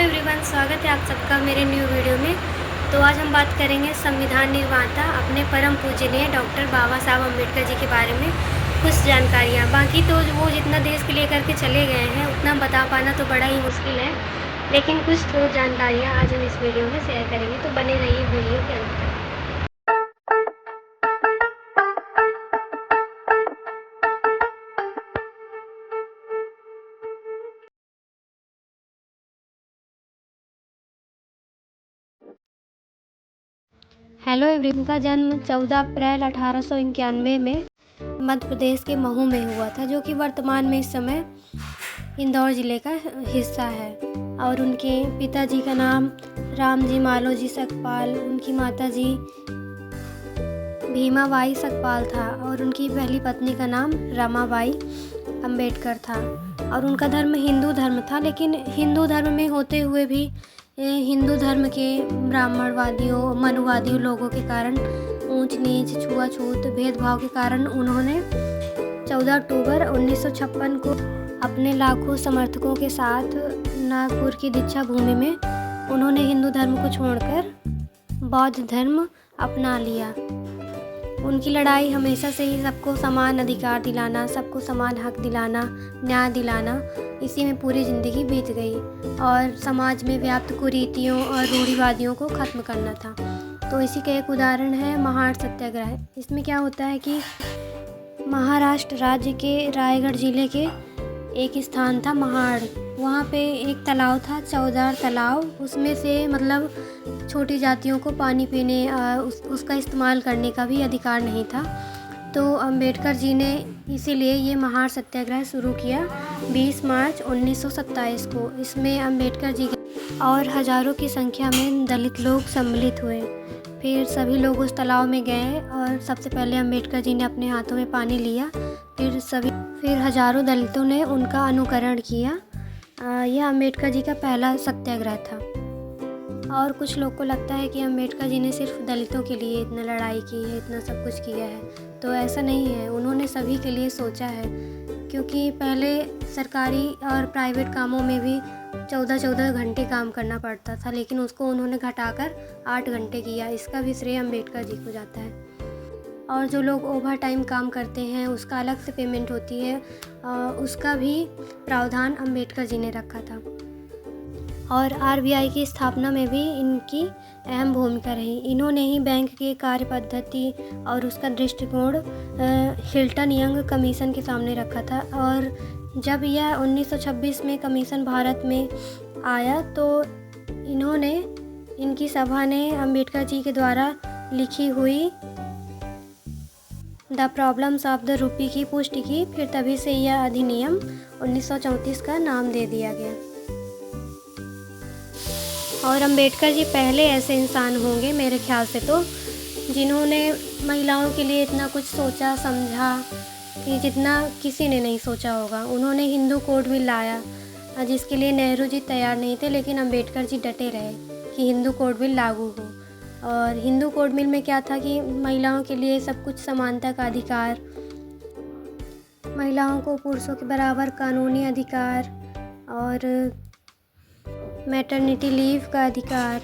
Everyone, स्वागत है आप सबका मेरे न्यू वीडियो में। तो आज हम बात करेंगे संविधान निर्माता अपने परम पूजनीय डॉक्टर बाबा साहब अम्बेडकर जी के बारे में कुछ जानकारियाँ। बाकी तो वो जितना देश के लिए करके चले गए हैं उतना बता पाना तो बड़ा ही मुश्किल है, लेकिन कुछ तो जानकारियाँ आज हम इस वीडियो में शेयर करेंगे, तो बने रहिए वीडियो के अंत तक। हेलो एवरीवन, का जन्म 14 अप्रैल 1891 में मध्य प्रदेश के महू में हुआ था, जो कि वर्तमान में इस समय इंदौर ज़िले का हिस्सा है। और उनके पिताजी का नाम रामजी मालोजी सकपाल, उनकी माताजी भीमाबाई सकपाल था और उनकी पहली पत्नी का नाम रमाबाई अम्बेडकर था। और उनका धर्म हिंदू धर्म था, लेकिन हिंदू धर्म में होते हुए भी हिंदू धर्म के ब्राह्मणवादियों मनुवादियों लोगों के कारण ऊंच नीच छुआछूत भेदभाव के कारण उन्होंने 14 अक्टूबर 1956 को अपने लाखों समर्थकों के साथ नागपुर की दीक्षा भूमि में उन्होंने हिंदू धर्म को छोड़कर बौद्ध धर्म अपना लिया। उनकी लड़ाई हमेशा से ही सबको समान अधिकार दिलाना, सबको समान हक दिलाना, न्याय दिलाना, इसी में पूरी ज़िंदगी बीत गई और समाज में व्याप्त कुरीतियों और रूढ़िवादियों को ख़त्म करना था। तो इसी का एक उदाहरण है महाड़ सत्याग्रह। इसमें क्या होता है कि महाराष्ट्र राज्य के रायगढ़ ज़िले के एक स्थान था महाड़, वहाँ पे एक तालाब था, चौदार तालाब। उसमें से मतलब छोटी जातियों को पानी पीने उसका इस्तेमाल करने का भी अधिकार नहीं था। तो अम्बेडकर जी ने इसीलिए ये महाड़ सत्याग्रह शुरू किया 20 मार्च 1927 को। इसमें अम्बेडकर जी और हज़ारों की संख्या में दलित लोग सम्मिलित हुए। फिर सभी लोग उस तालाब में गए और सबसे पहले अम्बेडकर जी ने अपने हाथों में पानी लिया। फिर हज़ारों दलितों ने उनका अनुकरण किया। यह अम्बेडकर जी का पहला सत्याग्रह था। और कुछ लोग को लगता है कि अम्बेडकर जी ने सिर्फ दलितों के लिए इतना लड़ाई की है, इतना सब कुछ किया है, तो ऐसा नहीं है। उन्होंने सभी के लिए सोचा है, क्योंकि पहले सरकारी और प्राइवेट कामों में भी 14-14 घंटे काम करना पड़ता था, लेकिन उसको उन्होंने घटाकर 8 घंटे किया। इसका भी श्रेय अम्बेडकर जी को जाता है। और जो लोग ओवर टाइम काम करते हैं उसका अलग से पेमेंट होती है, उसका भी प्रावधान अम्बेडकर जी ने रखा था। और आरबीआई की स्थापना में भी इनकी अहम भूमिका रही। इन्होंने ही बैंक की कार्य पद्धति और उसका दृष्टिकोण हिल्टन यंग कमीशन के सामने रखा था। और जब यह 1926 में कमीशन भारत में आया तो इनकी सभा ने अम्बेडकर जी के द्वारा लिखी हुई the problems of the rupee की पुष्टि की। फिर तभी से यह अधिनियम 1934 का नाम दे दिया गया। और अम्बेडकर जी पहले ऐसे इंसान होंगे मेरे ख्याल से तो, जिन्होंने महिलाओं के लिए इतना कुछ सोचा समझा कि जितना किसी ने नहीं सोचा होगा। उन्होंने हिंदू कोड भी लाया, जिसके लिए नेहरू जी तैयार नहीं थे, लेकिन अम्बेडकर जी डटे रहे कि हिंदू कोड बिल लागू हो। और हिंदू कोड बिल में क्या था कि महिलाओं के लिए सब कुछ समानता का अधिकार, महिलाओं को पुरुषों के बराबर कानूनी अधिकार और मैटरनिटी लीव का अधिकार,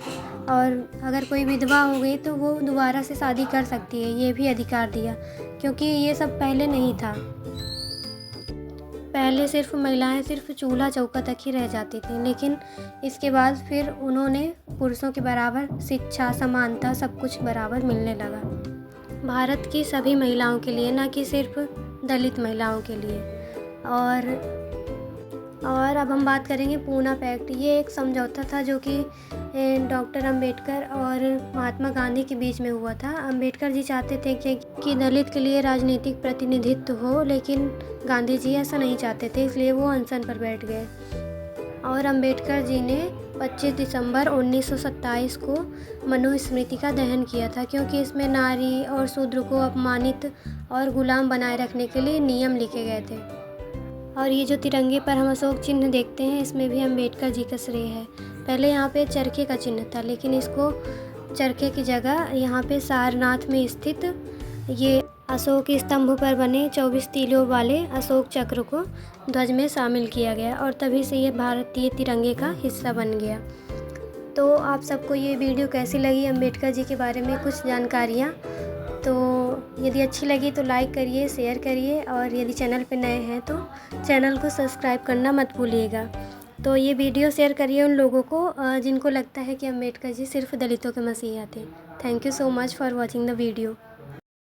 और अगर कोई विधवा हो गई तो वो दोबारा से शादी कर सकती है, ये भी अधिकार दिया। क्योंकि ये सब पहले नहीं था, पहले सिर्फ महिलाएं सिर्फ चूल्हा चौका तक ही रह जाती थी, लेकिन इसके बाद फिर उन्होंने पुरुषों के बराबर शिक्षा समानता सब कुछ बराबर मिलने लगा भारत की सभी महिलाओं के लिए, ना कि सिर्फ दलित महिलाओं के लिए। और अब हम बात करेंगे पूना पैक्ट। ये एक समझौता था जो कि डॉक्टर अम्बेडकर और महात्मा गांधी के बीच में हुआ था। अम्बेडकर जी चाहते थे कि दलित के लिए राजनीतिक प्रतिनिधित्व हो, लेकिन गांधी जी ऐसा नहीं चाहते थे, इसलिए वो अनशन पर बैठ गए। और अम्बेडकर जी ने 25 दिसंबर 1927 को मनुस्मृति का दहन किया था, क्योंकि इसमें नारी और शूद्र को अपमानित और गुलाम बनाए रखने के लिए नियम लिखे गए थे। और ये जो तिरंगे पर हम अशोक चिन्ह देखते हैं, इसमें भी अम्बेडकर जी का श्रेय है। पहले यहाँ पे चरखे का चिन्ह था, लेकिन इसको चरखे की जगह यहाँ पे सारनाथ में स्थित ये अशोक स्तंभ पर बने 24 तीलों वाले अशोक चक्र को ध्वज में शामिल किया गया और तभी से ये भारतीय तिरंगे का हिस्सा बन गया। तो आप सबको ये वीडियो कैसी लगी, अम्बेडकर जी के बारे में कुछ जानकारियाँ, तो यदि अच्छी लगी तो लाइक करिए, शेयर करिए और यदि चैनल पे नए हैं तो चैनल को सब्सक्राइब करना मत भूलिएगा। तो ये वीडियो शेयर करिए उन लोगों को जिनको लगता है कि अम्बेडकर जी सिर्फ दलितों के मसीहा थे। Thank you so much for watching the video.